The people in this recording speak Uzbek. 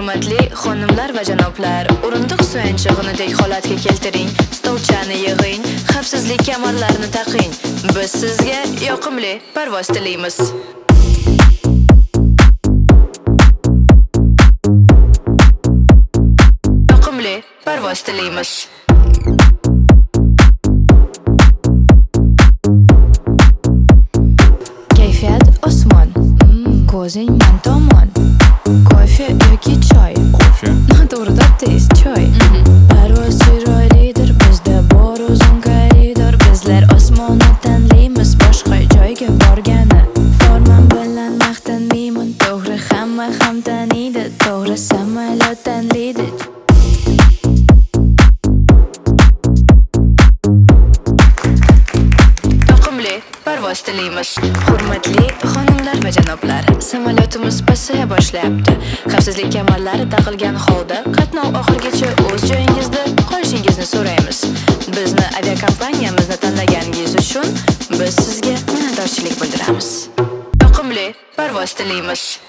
Hurmatli xonimlar va janoblar, o'rindiq suyanchig'inidek holatga keltiring, stolchani yig'ing, xavfsizlik kamarlarini taqing. Biz sizga yoqimli parvoz tilaymiz. Yoqimli parvoz tilaymiz. Kayfiyat osmon, ko'zing men tomon. Kofe yoki choy? Kofe. Noto'g'ri topdingiz, choy. Parvoz chiroylidir, bizda bor uzun koridor. Bizlar osmonni tanlaymiz, boshqa joyga borgani. Formam bilan maqtanmayman, to'g'ri hamma ham taniydi, to'g'ri samolyot tanlaydi. Yoqimli parvoz tilaymiz. Hurmatli xonimlar va janoblar, samolyotimiz pasaya boshlayapti. Xavfsizlik kamarlari taqilgan holda qatnov oxirigacha o'z joyingizda qolishingizni so'raymiz. Bizni aviakompaniyamizni tanlaganingiz uchun biz sizga minnatdorchilik bildiramiz. Yoqimli parvoz tilaymiz.